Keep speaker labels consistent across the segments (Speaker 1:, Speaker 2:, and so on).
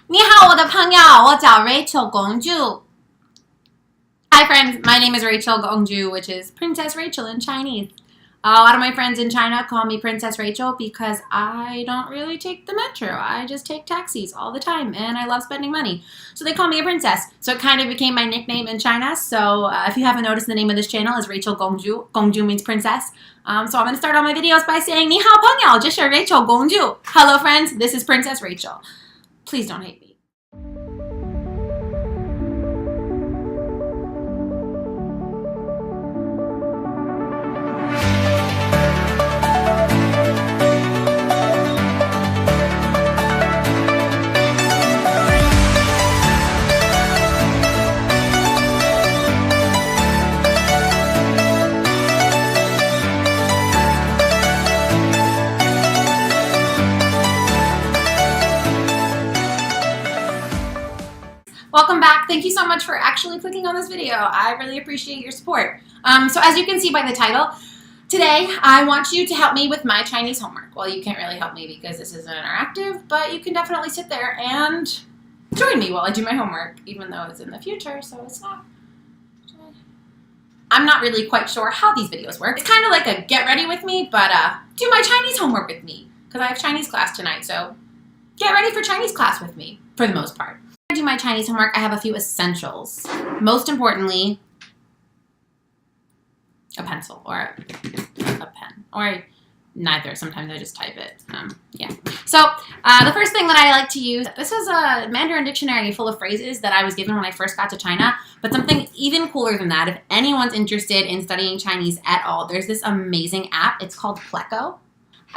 Speaker 1: 你好，我的朋友，我叫 Rachel 公主。Hi friends, my name is Rachel Gongju, which is Princess Rachel in Chinese. A lot of my friends in China call me Princess Rachel because I don't really take the metro. I just take taxis all the time, and I love spending money. So they call me a princess. So it kind of became my nickname in China. So if you haven't noticed, the name of this channel is Rachel Gongju. Gongju means princess. So I'm going to start all my videos by saying, 你好朋友，这是 Rachel Gongju. Hello friends, this is Princess Rachel. Please don't hate me. Welcome back. Thank you so much for actually clicking on this video. I really appreciate your support. So as you can see by the title, today I want you to help me with my Chinese homework. Well, you can't really help me because this isn't interactive, but you can definitely sit there and join me while I do my homework, even though it's in the future, so it's not. I'm not really quite sure how these videos work. It's kind of like a get ready with me, but do my Chinese homework with me, because I have Chinese class tonight, so get ready for Chinese class with me, for the most part. To do my Chinese homework, I have a few essentials. Most importantly, a pencil or a pen, or neither. Sometimes I just type it. Yeah. So the first thing that I like to use, this is a Mandarin dictionary full of phrases that I was given when I first got to China, but something even cooler than that, if anyone's interested in studying Chinese at all, there's this amazing app. It's called Pleco.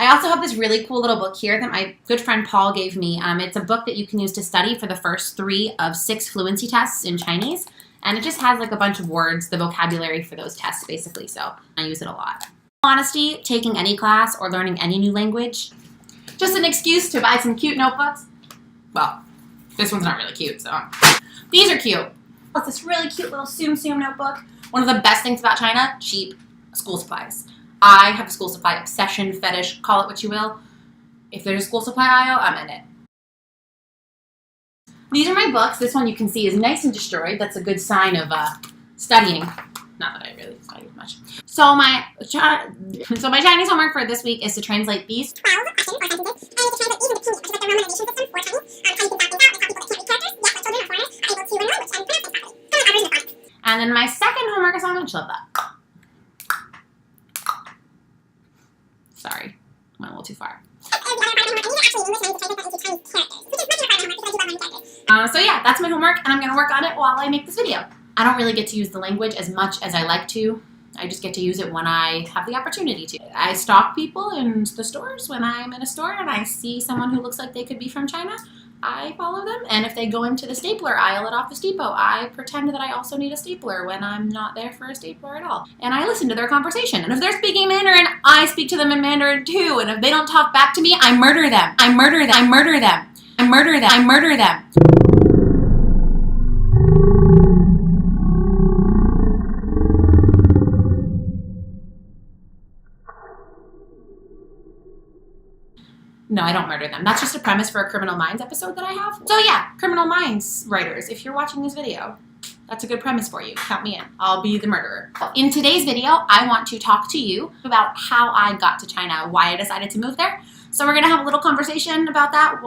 Speaker 1: I also have this really cool little book here that my good friend Paul gave me. It's a book that you can use to study for the first 3 of 6 fluency tests in Chinese. And it just has like a bunch of words, the vocabulary for those tests basically, so I use it a lot. Honesty, taking any class or learning any new language, just an excuse to buy some cute notebooks. Well, this one's not really cute, so these are cute. It's this really cute little Tsum Tsum notebook. One of the best things about China, cheap school supplies. I have a school supply obsession, fetish, call it what you will. If there's a school supply aisle, I'm in it. These are my books. This one you can see is nice and destroyed. That's a good sign of studying. Not that I really studied much. So my Chinese homework for this week is to translate these 12 questions or sentences, and to translate these into Chinese, which is like the romanization system for Chinese. How you think that things out, like how people that can't read characters, yes, like children or foreigners, are able to learn language and pronounce things properly. And then my second homework is on English love that. Sorry, went a little too far. So yeah, that's my homework, and I'm going to work on it while I make this video. I don't really get to use the language as much as I like to. I just get to use it when I have the opportunity to. I stalk people in the stores when I'm in a store and I see someone who looks like they could be from China. I follow them, and if they go into the stapler aisle at Office Depot, I pretend that I also need a stapler when I'm not there for a stapler at all. And I listen to their conversation, and if they're speaking Mandarin, I speak to them in Mandarin too, and if they don't talk back to me, I murder them. I murder them. I murder them. I murder them. I murder them. No, I don't murder them. That's just a premise for a Criminal Minds episode that I have. So yeah, Criminal Minds writers, if you're watching this video, that's a good premise for you. Count me in. I'll be the murderer. In today's video, I want to talk to you about how I got to China, why I decided to move there. So we're gonna have a little conversation about that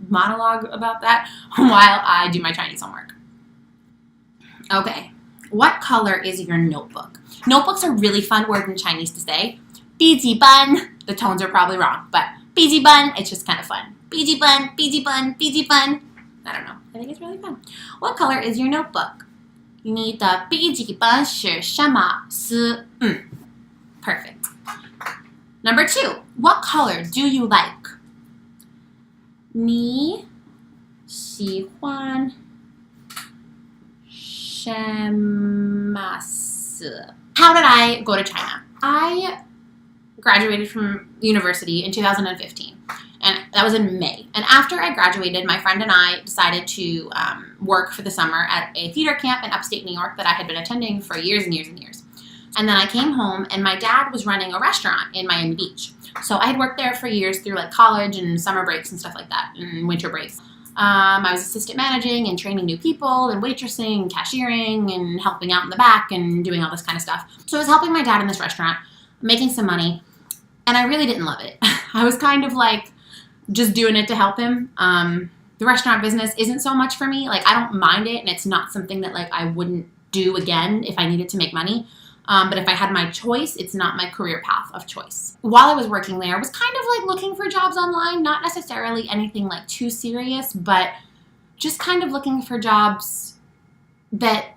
Speaker 1: monologue about that while I do my Chinese homework. Okay, what color is your notebook? Notebooks are really fun words in Chinese to say. 笔记本. The tones are probably wrong, but 笔记本, it's just kind of fun. 笔记本, 笔记本, 笔记本. I don't know. I think it's really fun. What color is your notebook? 你的笔记本是什么色? Perfect. Number 2. What color do you like? 你喜欢什么色? How did I go to China? I graduated from university in 2015, and that was in May. And after I graduated, my friend and I decided to work for the summer at a theater camp in upstate New York that I had been attending for years and years and years. And then I came home, and my dad was running a restaurant in Miami Beach. So I had worked there for years through like college and summer breaks and stuff like that, and winter breaks. I was assistant managing and training new people and waitressing and cashiering and helping out in the back and doing all this kind of stuff. So I was helping my dad in this restaurant, making some money, and I really didn't love it. I was kind of like just doing it to help him. The restaurant business isn't so much for me. Like, I don't mind it, and it's not something that like I wouldn't do again if I needed to make money. But if I had my choice, it's not my career path of choice. While I was working there, I was kind of like looking for jobs online, not necessarily anything like too serious, but just kind of looking for jobs that,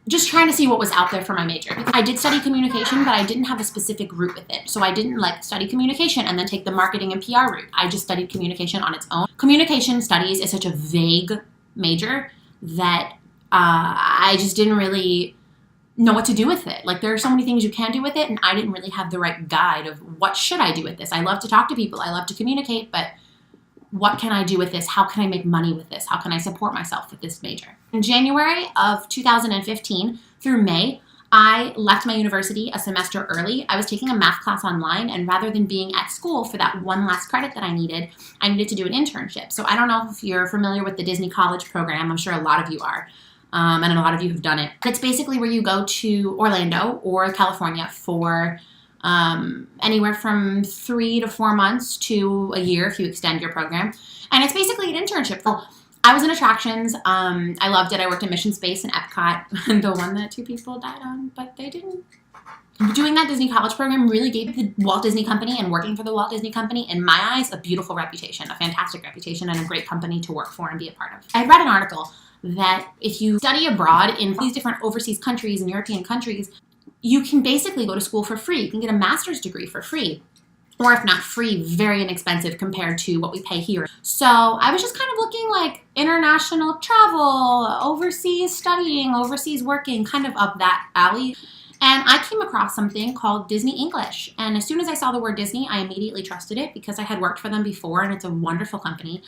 Speaker 1: just trying to see what was out there for my major. I did study communication, but I didn't have a specific route with it. So I didn't like study communication and then take the marketing and PR route. I just studied communication on its own. Communication studies is such a vague major that I just didn't really know what to do with it. Like, there are so many things you can do with it, and I didn't really have the right guide of what should I do with this. I love to talk to people. I love to communicate, but what can I do with this? How can I make money with this? How can I support myself with this major? In January of 2015 through May, I left my university a semester early. I was taking a math class online, and rather than being at school for that one last credit that I needed to do an internship. So I don't know if you're familiar with the Disney College program. I'm sure a lot of you are. And a lot of you have done it. It's basically where you go to Orlando or California for anywhere from 3 to 4 months to a year if you extend your program. And it's basically an internship. Well, I was in attractions. I loved it. I worked in Mission Space and Epcot, the one that 2 people died on, but they didn't. Doing that Disney College program really gave the Walt Disney Company, and working for the Walt Disney Company, in my eyes, a beautiful reputation, a fantastic reputation, and a great company to work for and be a part of. I read an article that if you study abroad in these different overseas countries and European countries, you can basically go to school for free. You can get a master's degree for free. Or if not free, very inexpensive compared to what we pay here. So I was just kind of looking like international travel, overseas studying, overseas working, kind of up that alley. And I came across something called Disney English. And as soon as I saw the word Disney, I immediately trusted it because I had worked for them before, and it's a wonderful company.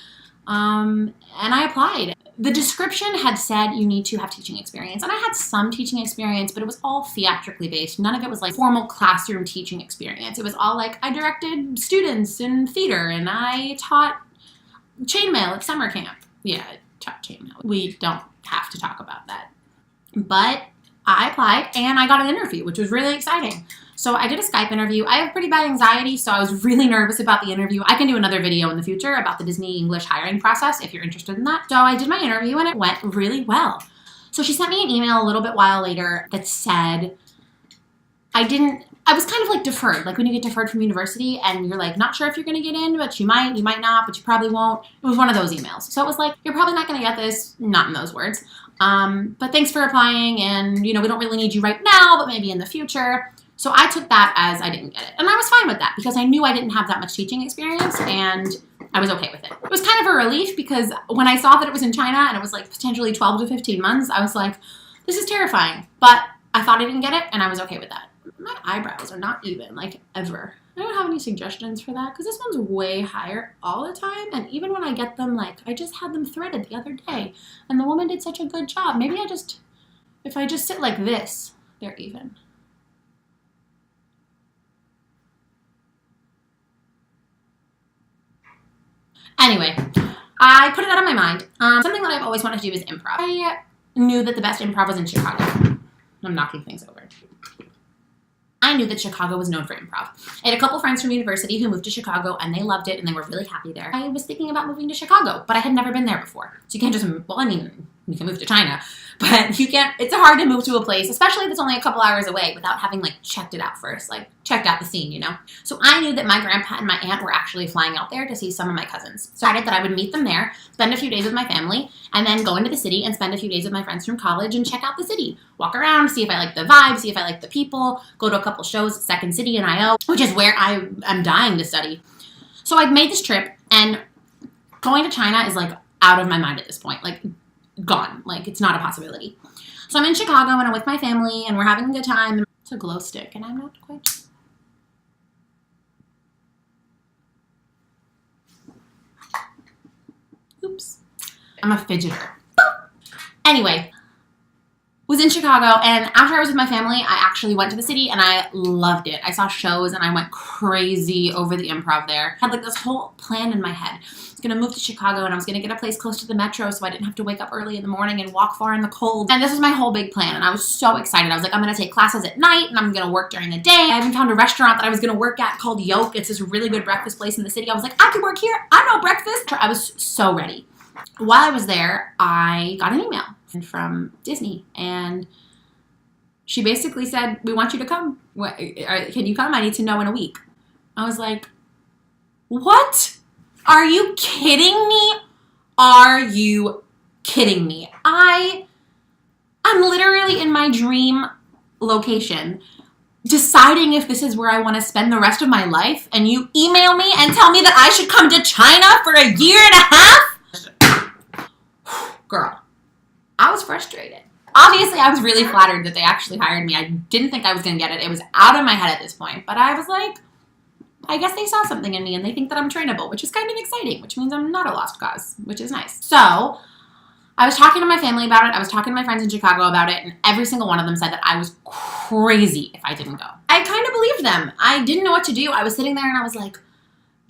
Speaker 1: And I applied. The description had said you need to have teaching experience, and I had some teaching experience, but it was all theatrically based. None of it was like formal classroom teaching experience. It was all like, I directed students in theater, and I taught chainmail at summer camp. Yeah, I taught chainmail. We don't have to talk about that. But I applied, and I got an interview, which was really exciting. So I did a Skype interview. I have pretty bad anxiety, so I was really nervous about the interview. I can do another video in the future about the Disney English hiring process if you're interested in that. So I did my interview, and it went really well. So she sent me an email a little bit while later that said, I was kind of like deferred, like when you get deferred from university and you're like not sure if you're going to get in, but you might not, but you probably won't. It was one of those emails. So it was like, you're probably not going to get this, not in those words. But thanks for applying, and we don't really need you right now, but maybe in the future. So I took that as I didn't get it. And I was fine with that because I knew I didn't have that much teaching experience, and I was okay with it. It was kind of a relief because when I saw that it was in China and it was like potentially 12 to 15 months, I was like, this is terrifying. But I thought I didn't get it, and I was okay with that. My eyebrows are not even, like, ever. I don't have any suggestions for that because this one's way higher all the time. And even when I get them, like, I just had them threaded the other day, and the woman did such a good job. Maybe if I just sit like this, they're even. Anyway, I put it out of my mind. Something that I've always wanted to do is improv. I knew that the best improv was in Chicago. I'm knocking things over. I knew that Chicago was known for improv. I had a couple friends from university who moved to Chicago, and they loved it, and they were really happy there. I was thinking about moving to Chicago, but I had never been there before. So you can't just, you can move to China, but you can't, it's hard to move to a place, especially if it's only a couple hours away, without having, like, checked it out first, like, checked out the scene, So I knew that my grandpa and my aunt were actually flying out there to see some of my cousins. So I decided that I would meet them there, spend a few days with my family, and then go into the city and spend a few days with my friends from college and check out the city. Walk around, see if I like the vibe, see if I like the people, go to a couple shows at Second City in IO, which is where I am dying to study. So I made this trip, and going to China is, like, out of my mind at this point. Like, gone. Like, it's not a possibility. So I'm in Chicago, and I'm with my family, and we're having a good time. It's a glow stick, and I'm not quite... Oops. I'm a fidgeter. Anyway, was in Chicago, and after I was with my family, I actually went to the city, and I loved it. I saw shows, and I went crazy over the improv there. I had like this whole plan in my head. I was going to move to Chicago, and I was going to get a place close to the metro so I didn't have to wake up early in the morning and walk far in the cold. And this was my whole big plan, and I was so excited. I was like, I'm going to take classes at night, and I'm going to work during the day. I even found a restaurant that I was going to work at called Yoke. It's this really good breakfast place in the city. I was like, I could work here. I know breakfast. I was so ready. While I was there, I got an email from Disney, and she basically said, we want you to come. Can you come? I need to know in a week. I was like, what? Are you kidding me? Are you kidding me? I'm literally in my dream location deciding if this is where I want to spend the rest of my life, and you email me and tell me that I should come to China for a year and a half? Girl, I was frustrated. Obviously, I was really flattered that they actually hired me. I didn't think I was going to get it. It was out of my head at this point. But I was like, I guess they saw something in me and they think that I'm trainable, which is kind of exciting, which means I'm not a lost cause, which is nice. So I was talking to my family about it. I was talking to my friends in Chicago about it. And every single one of them said that I was crazy if I didn't go. I kind of believed them. I didn't know what to do. I was sitting there and I was like,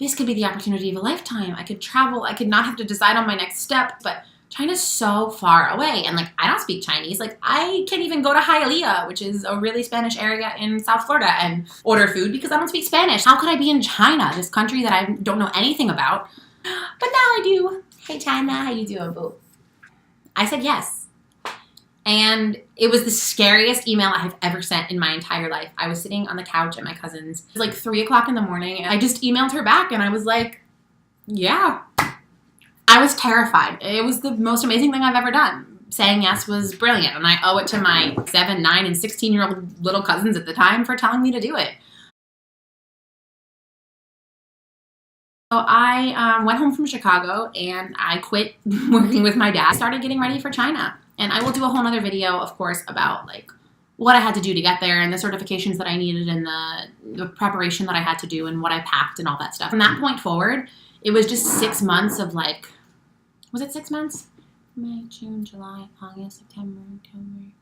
Speaker 1: this could be the opportunity of a lifetime. I could travel. I could not have to decide on my next step. But China's so far away, and like I don't speak Chinese. Like I can't even go to Hialeah, which is a really Spanish area in South Florida, and order food because I don't speak Spanish. How could I be in China, this country that I don't know anything about? But now I do. Hey China, how you doing, boo? I said yes. And it was the scariest email I have ever sent in my entire life. I was sitting on the couch at my cousin's. It was like 3 o'clock in the morning, and I just emailed her back, and I was like, yeah. I was terrified. It was the most amazing thing I've ever done. Saying yes was brilliant, and I owe it to my 7, 9, and 16-year-old little cousins at the time for telling me to do it. So I went home from Chicago, and I quit working with my dad. I started getting ready for China, and I will do a whole other video, of course, about like what I had to do to get there and the certifications that I needed and the preparation that I had to do and what I packed and all that stuff. From that point forward, it was just 6 months of like, was it 6 months? May, June, July, August, September, October.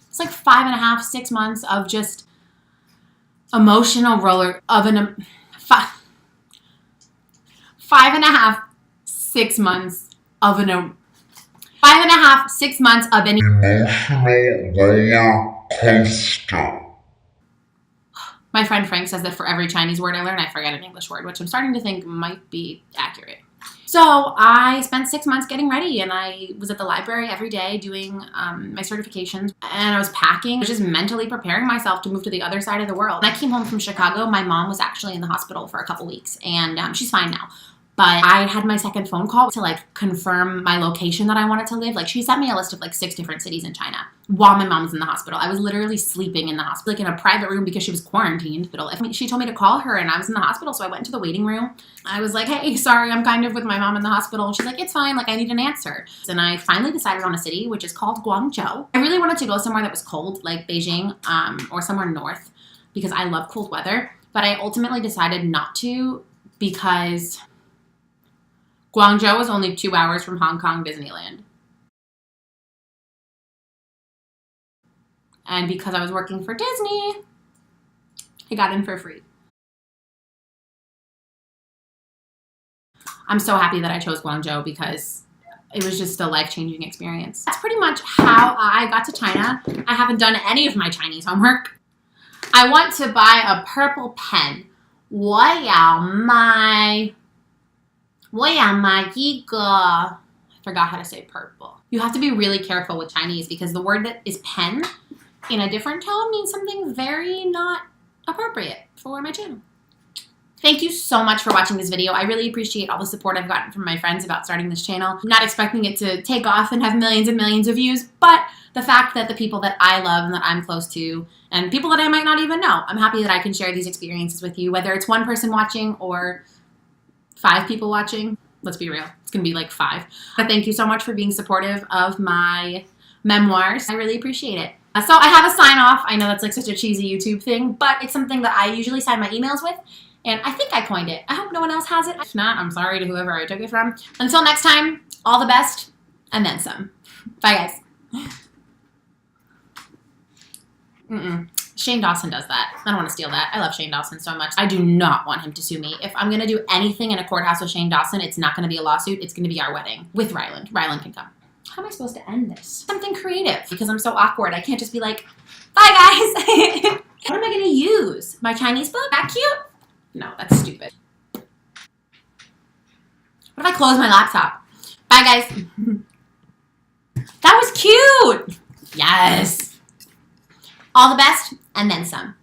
Speaker 1: It's like 5.5, 6 months of just emotional roller of an 5.5, 6 months of an 5.5, 6 months of an emotional roller coaster. My friend Frank says that for every Chinese word I learn, I forget an English word, which I'm starting to think might be accurate. So I spent 6 months getting ready, and I was at the library every day doing my certifications, and I was packing, just mentally preparing myself to move to the other side of the world. When I came home from Chicago, my mom was actually in the hospital for a couple weeks, and she's fine now. But I had my second phone call to like confirm my location that I wanted to live. Like she sent me a list of like 6 different cities in China while my mom was in the hospital. I was literally sleeping in the hospital, like in a private room because she was quarantined. She told me to call her and I was in the hospital. So I went into the waiting room. I was like, hey, sorry, I'm kind of with my mom in the hospital. She's like, it's fine. Like I need an answer. And I finally decided on a city, which is called Guangzhou. I really wanted to go somewhere that was cold, like Beijing or somewhere north because I love cold weather. But I ultimately decided not to because Guangzhou is only 2 hours from Hong Kong Disneyland. And because I was working for Disney, I got in for free. I'm so happy that I chose Guangzhou because it was just a life-changing experience. That's pretty much how I got to China. I haven't done any of my Chinese homework. I want to buy a purple pen. 我要买 I forgot how to say purple. You have to be really careful with Chinese because the word that is pen in a different tone means something very not appropriate for my channel. Thank you so much for watching this video. I really appreciate all the support I've gotten from my friends about starting this channel. I'm not expecting it to take off and have millions and millions of views, but the fact that the people that I love and that I'm close to and people that I might not even know, I'm happy that I can share these experiences with you, whether it's one person watching or 5 people watching. Let's be real. It's going to be like 5. But thank you so much for being supportive of my memoirs. I really appreciate it. So I have a sign off. I know that's like such a cheesy YouTube thing, but it's something that I usually sign my emails with. And I think I coined it. I hope no one else has it. If not, I'm sorry to whoever I took it from. Until next time, all the best and then some. Bye guys. Shane Dawson does that. I don't want to steal that. I love Shane Dawson so much. I do not want him to sue me. If I'm going to do anything in a courthouse with Shane Dawson, it's not going to be a lawsuit. It's going to be our wedding with Ryland. Ryland can come. How am I supposed to end this? Something creative, because I'm so awkward. I can't just be like, bye guys. What am I going to use? My Chinese book? That cute? No, that's stupid. What if I close my laptop? Bye guys. That was cute. Yes. All the best and then some.